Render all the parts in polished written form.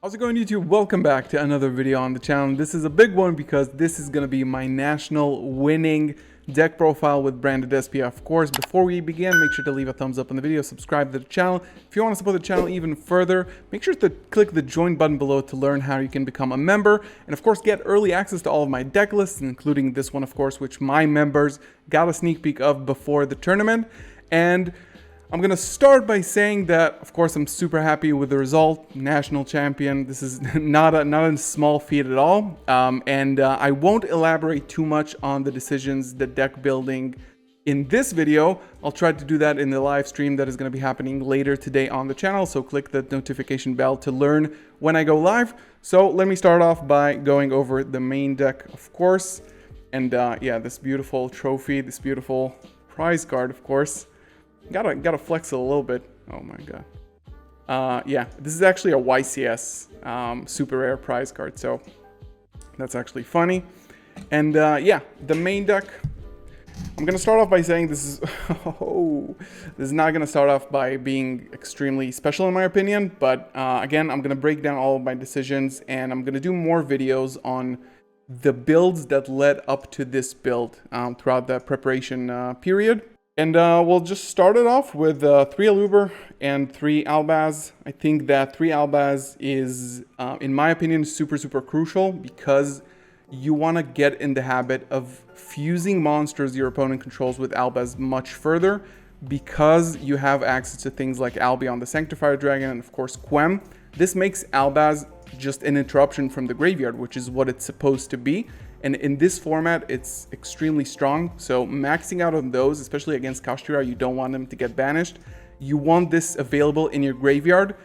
How's it going, YouTube? Welcome back to another video on the channel. This is a big one because this is going to be my national winning deck profile with branded SP. Of course, before we begin, make sure to leave a thumbs up on the video, subscribe to the channel. If you want to support the channel even further, make sure to click the join button below to learn how you can become a member. And of course, get early access to all of my deck lists, including this one, of course, which my members got a sneak peek of before the tournament. And I'm going to start by saying that, of course, I'm super happy with the result. National champion. This is not a small feat at all. I won't elaborate too much on the decisions, the deck building in this video. I'll try to do that in the live stream that is going to be happening later today on the channel. So click the notification bell to learn when I go live. So let me start off by going over the main deck, of course. And yeah, this beautiful trophy, this beautiful prize card, of course. Gotta flex it a little bit. Oh my god. Yeah, this is actually a YCS super rare prize card, so that's actually funny. And yeah, the main deck. I'm gonna start off by saying this is this is not gonna start off by being extremely special in my opinion, but again, I'm gonna break down all of my decisions and I'm gonna do more videos on the builds that led up to this build throughout the preparation period. And we'll just start it off with 3 Aluber and 3 Albaz. I think that 3 Albaz is, in my opinion, super crucial because you want to get in the habit of fusing monsters your opponent controls with Albaz much further because you have access to things like Albion the Sanctifier Dragon and of course Quem. This makes Albaz just an interruption from the graveyard, which is what it's supposed to be. And in this format, it's extremely strong. So maxing out on those, especially against Kashtira, you don't want them to get banished. You want this available in your graveyard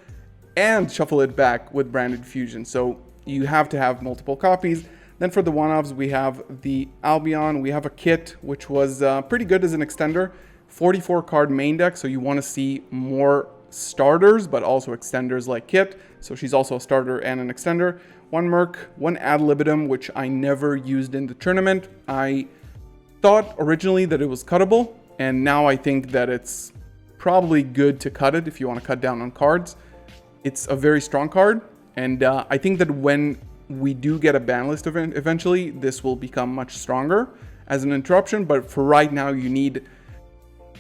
and shuffle it back with branded fusion. So you have to have multiple copies. Then for the one-offs, we have the Albion. We have a kit, which was pretty good as an extender. 44 card main deck, so you want to see more starters, but also extenders like Kit. So she's also a starter and an extender. 1 Merc, 1 Ad Libitum, which I never used in the tournament. I thought originally that it was cuttable, and now I think that it's probably good to cut it if you want to cut down on cards. It's a very strong card, and I think that when we do get a ban list event eventually, this will become much stronger as an interruption, but for right now you need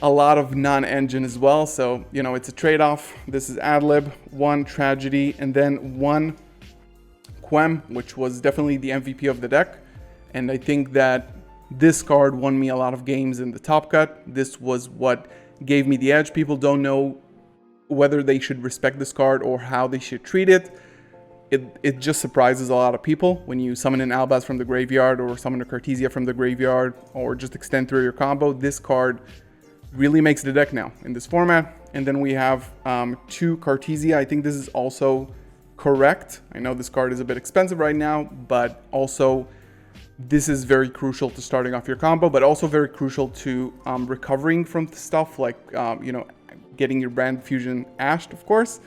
a lot of non-engine as well, so you know it's a trade-off. This is Adlib, 1 Tragedy, and then 1 Quem, which was definitely the MVP of the deck, and I think that this card won me a lot of games in the top cut. This was what gave me the edge. People don't know whether they should respect this card or how they should treat it. It just surprises a lot of people when you summon an Albaz from the graveyard or summon a Cartesia from the graveyard or just extend through your combo. This card really makes the deck now in this format. And then we have 2 Cartesia. I think this is also correct. I know this card is a bit expensive right now, but also this is very crucial to starting off your combo, but also very crucial to recovering from stuff like, you know, getting your brand fusion ashed, of course.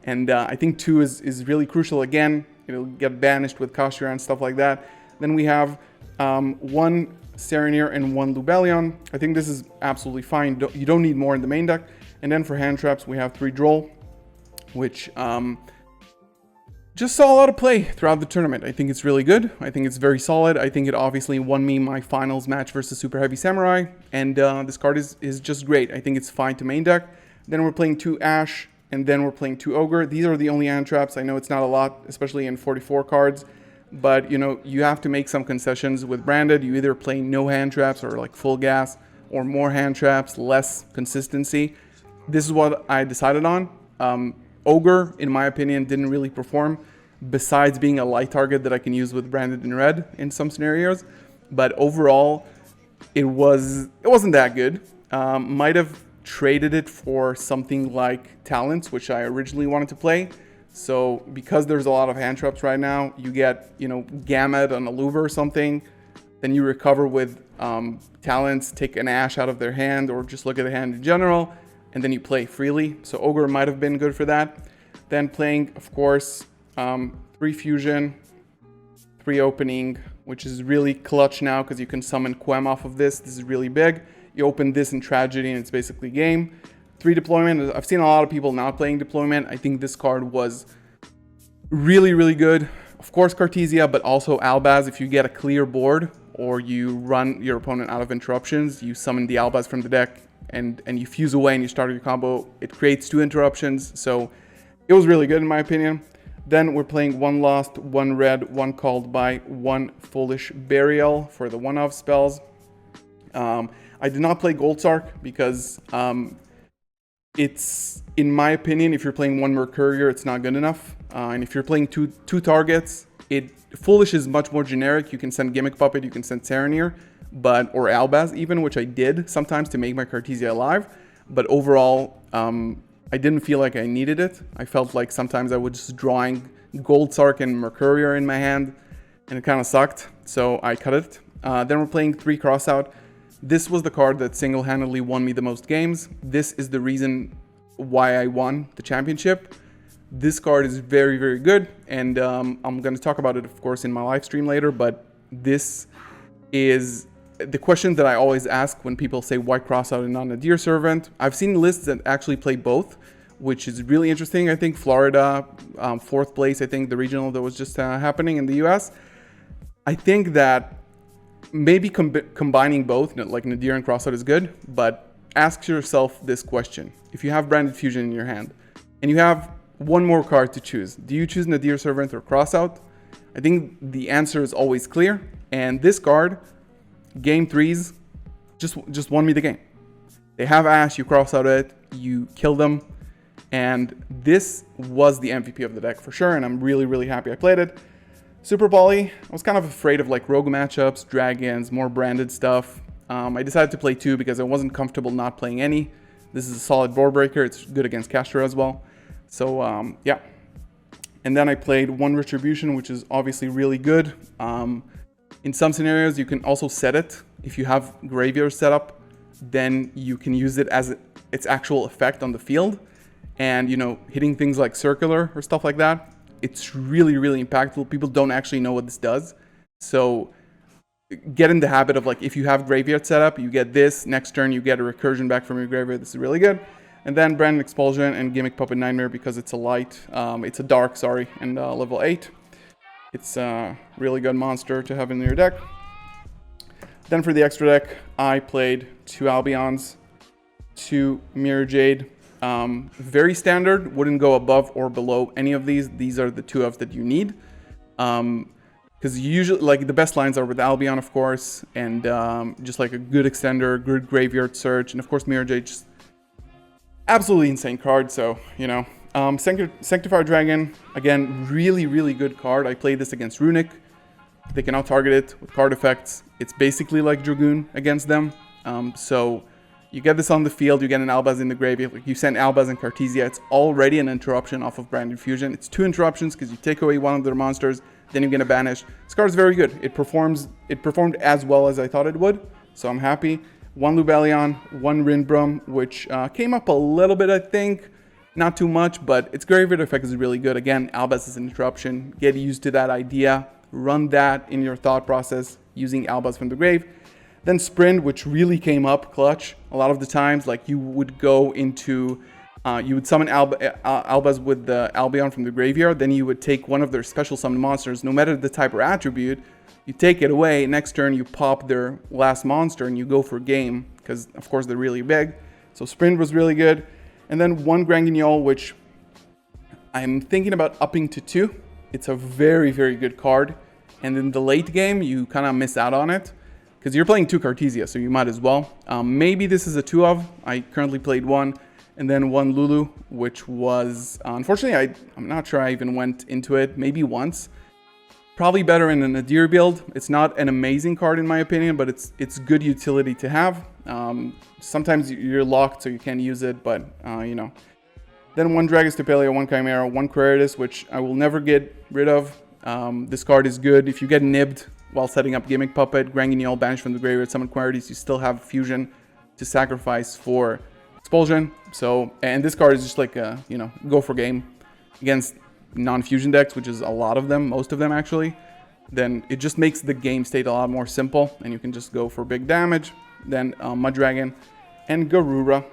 And I think 2 is really crucial. Again, it'll get banished with Kashtira and stuff like that. Then we have 1 Serenir and 1 Lubellion. I think this is absolutely fine. You don't need more in the main deck. And then for hand traps, we have 3 Droll, which just saw a lot of play throughout the tournament. I think it's really good. I think it's very solid. I think it obviously won me my finals match versus Super Heavy Samurai. And this card is just great. I think it's fine to main deck. Then we're playing 2 Ash, and then we're playing 2 Ogre. These are the only hand traps. I know it's not a lot, especially in 44 cards. But, you know, you have to make some concessions with branded. You either play no hand traps or like full gas, or more hand traps, less consistency. This is what I decided on. Ogre, in my opinion, didn't really perform, besides being a light target that I can use with branded in red in some scenarios. But overall, it wasn't that good. Might have traded it for something like Talents, which I originally wanted to play. So because there's a lot of hand traps right now, you get, you know, Gamut on a Louver or something, then you recover with Talents, take an Ash out of their hand, or just look at the hand in general, and then you play freely. So Ogre might have been good for that. Then playing, of course, 3 Fusion, 3 Opening, which is really clutch now because you can summon Quem off of this. This is really big. You open this in Tragedy and it's basically game. 3 Deployment. I've seen a lot of people not playing Deployment. I think this card was Really, really good. Of course, Cartesia, but also Albaz. If you get a clear board or you run your opponent out of interruptions, you summon the Albaz from the deck and you fuse away and you start your combo. It creates 2 interruptions, so it was really good in my opinion. Then we're playing 1 Lost, 1 Red, 1 Called by, 1 Foolish Burial for the 1-off spells. I did not play Gold Sark because it's, in my opinion, if you're playing 1 Mercurier, it's not good enough. And if you're playing two targets, Foolish is much more generic. You can send Gimmick Puppet, you can send Serenir, or Albaz even, which I did sometimes to make my Cartesia alive. But overall, I didn't feel like I needed it. I felt like sometimes I was just drawing Gold Sark and Mercurier in my hand, and it kind of sucked, so I cut it. Then we're playing 3 Crossout. This was the card that single-handedly won me the most games. This is the reason why I won the championship. This card is very, very good, and I'm going to talk about it, of course, in my live stream later, but this is the question that I always ask when people say why Crossout and not Nadir Servant. I've seen lists that actually play both, which is really interesting. I think Florida, 4th place, I think the regional that was just happening in the US. I think that maybe combining both, like Nadir and Crossout, is good, but ask yourself this question. If you have Branded Fusion in your hand and you have 1 more card to choose, do you choose Nadir Servant or Crossout? I think the answer is always clear, and this card, game 3s, just won me the game. They have Ash, you cross out it, you kill them, and this was the MVP of the deck for sure, and I'm really, really happy I played it. Super Poly, I was kind of afraid of like rogue matchups, dragons, more branded stuff. I decided to play 2 because I wasn't comfortable not playing any. This is a solid board breaker. It's good against Caster as well. So yeah. And then I played 1 Retribution, which is obviously really good. In some scenarios, you can also set it. If you have Graveyard set up, then you can use it as its actual effect on the field. And, you know, hitting things like Circular or stuff like that, it's really, really impactful. People don't actually know what this does. So get in the habit of, like, if you have Graveyard set up, you get this. Next turn, you get a Recursion back from your Graveyard. This is really good. And then Branded Expulsion and Gimmick Puppet Nightmare because it's a light. It's a dark, sorry, and level 8. It's a really good monster to have in your deck. Then for the extra deck, I played 2 Albions, 2 Mirror Jade. Very standard, wouldn't go above or below any of these. These are the 2 of that you need. Because usually, like, the best lines are with Albion, of course, and just like a good extender, good graveyard search, and of course Mirror Jade, just absolutely insane card, so, you know. Sanctified Dragon, again, really, really good card. I played this against Runic. They can out-target it with card effects. It's basically like Dragoon against them. So you get this on the field, you get an Albaz in the graveyard. Like, you send Albaz and Cartesia, it's already an interruption off of Branded Fusion. It's 2 interruptions because you take away one of their monsters, then you get a banish. This card is very good. It performed as well as I thought it would, so I'm happy. 1 Lubellion, 1 Rinbrum, which came up a little bit, I think. Not too much, but its graveyard effect is really good. Again, Albaz is an interruption. Get used to that idea. Run that in your thought process using Albaz from the grave. Then Sprint, which really came up clutch. A lot of the times, like, you would go into, you would summon Albaz with the Albion from the graveyard. Then you would take one of their special summon monsters, no matter the type or attribute. You take it away. Next turn, you pop their last monster and you go for game. Because, of course, they're really big. So Sprint was really good. And then 1 Granguignol, which I'm thinking about upping to 2. It's a very, very good card. And in the late game, you kind of miss out on it. Because you're playing 2 Cartesia, so you might as well. Maybe this is a 2 of. I currently played 1. And then 1 Lulu, which was... unfortunately, I'm not sure I even went into it. Maybe once. Probably better in a Nadir build. It's not an amazing card in my opinion, but it's good utility to have. Sometimes you're locked, so you can't use it, but you know. Then 1 Dragostapelia, 1 Chimera, 1 Queritus, which I will never get rid of. This card is good. If you get nibbed while setting up Gimmick Puppet, Granguignol, banish from the graveyard, summon Queritus, you still have Fusion to sacrifice for Expulsion. So, and this card is just like a, you know, go for game against non-fusion decks, which is a lot of them, most of them actually. Then it just makes the game state a lot more simple, and you can just go for big damage. Then Mud Dragon and Garura.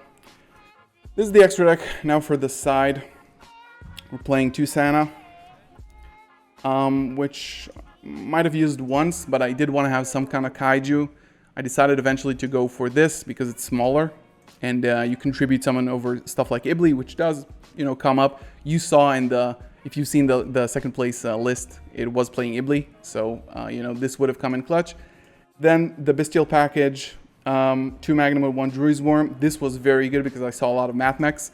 This is the extra deck. Now for the side, we're playing 2 Sana, which might have used once, but I did want to have some kind of kaiju. I decided eventually to go for this because it's smaller, and you contribute summon over stuff like Ibli, which does, you know, come up. You saw in the, if you've seen the second place list, it was playing Ibli, so you know, this would have come in clutch. Then the Bestial package, 2 Magnum with 1 Druid's Worm. This was very good because I saw a lot of Math Mechs.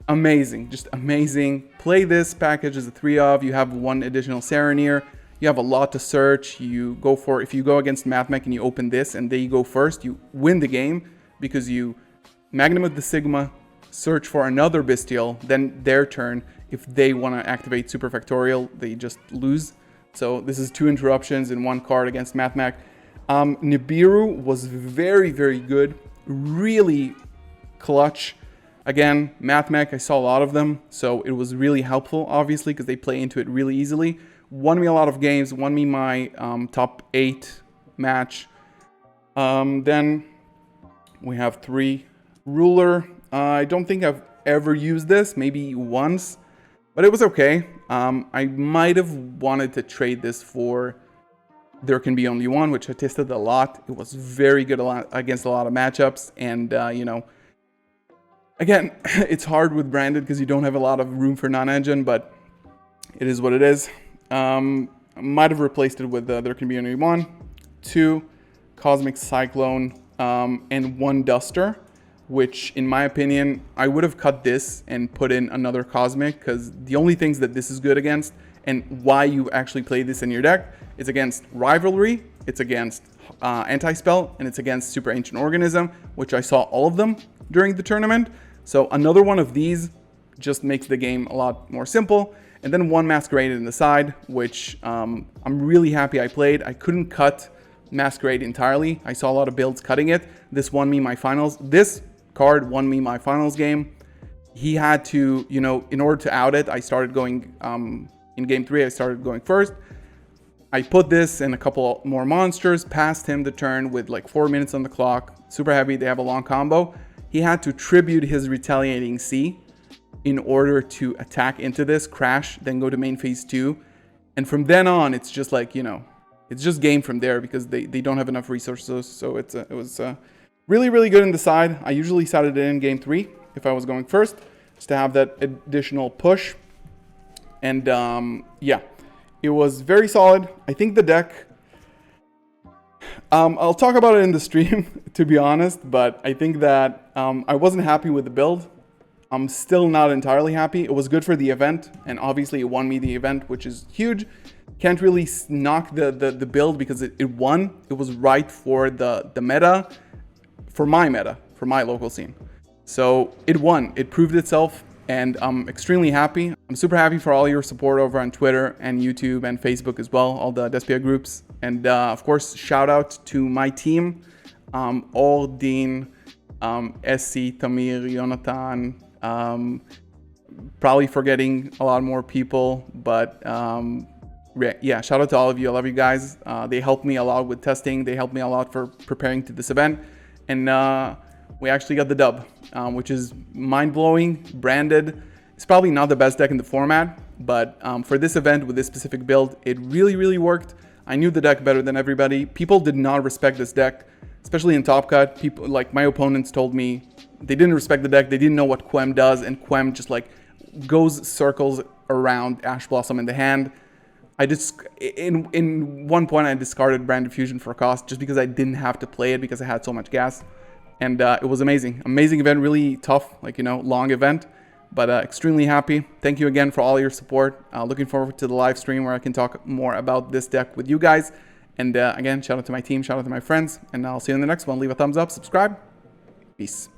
Amazing, just amazing. Play this package as a 3 of. You have 1 additional Saronir. You have a lot to search. You go for, if you go against Math Mech and you open this and they go first, you win the game because you Magnum with the Sigma, search for another Bestial, then their turn. If they want to activate Super Factorial, they just lose. So this is 2 interruptions in 1 card against Math Mech. Nibiru was very, very good. Really clutch. Again, Math Mech, I saw a lot of them, so it was really helpful, obviously, because they play into it really easily. Won me a lot of games, won me my top 8 match. Then we have 3 Ruler. I don't think I've ever used this, maybe once, but it was okay. I might have wanted to trade this for There Can Be Only One, which I tested a lot. It was very good against a lot of matchups, and you know, again, it's hard with branded because you don't have a lot of room for non-engine, but it is what it is. Might have replaced it with There Can Be Only One, 2 Cosmic Cyclone, and 1 Duster, which in my opinion, I would have cut this and put in another Cosmic, because the only things that this is good against and why you actually play this in your deck is against Rivalry, it's against Anti-Spell, and it's against Super Ancient Organism, which I saw all of them during the tournament. So another one of these just makes the game a lot more simple. And then 1 Masquerade in the side, which I'm really happy I played. I couldn't cut Masquerade entirely. I saw a lot of builds cutting it. This won me my finals. This card won me my finals game. He had to, you know, in order to out it, I started going, in game 3, I started going first. I put this and a couple more monsters, passed him the turn with like 4 minutes on the clock. Super heavy, they have a long combo. He had to tribute his Retaliating Sea in order to attack into this, crash, then go to main phase 2. And from then on, it's just like, you know, it's just game from there because they don't have enough resources. So it was really, really good in the side. I usually sided it in game 3 if I was going first, just to have that additional push. And yeah, it was very solid. I think the deck, I'll talk about it in the stream, to be honest, but I think that I wasn't happy with the build. I'm still not entirely happy. It was good for the event, and obviously it won me the event, which is huge. Can't really knock the build because it won. It was right for the meta, for my local scene. So it won. It proved itself, and I'm extremely happy. I'm super happy for all your support over on Twitter and YouTube and Facebook as well, all the Despia groups. And of course, shout out to my team, Ordin, SC, Tamir, Jonathan, probably forgetting a lot more people, but yeah, shout out to all of you. I love you guys. They helped me a lot with testing. They helped me a lot for preparing to this event. And we actually got the dub, which is mind-blowing. Branded. It's probably not the best deck in the format, but for this event with this specific build, it really, really worked. I knew the deck better than everybody. People did not respect this deck, especially in Top Cut. People, like my opponents, told me they didn't respect the deck. They didn't know what Quem does, and Quem just like goes circles around Ash Blossom in the hand. I just, in one point, I discarded Branded Fusion for a cost just because I didn't have to play it because I had so much gas. And it was amazing. Amazing event, really tough, like, you know, long event, but extremely happy. Thank you again for all your support. Looking forward to the live stream where I can talk more about this deck with you guys. And again, shout out to my team, shout out to my friends, and I'll see you in the next one. Leave a thumbs up, subscribe. Peace.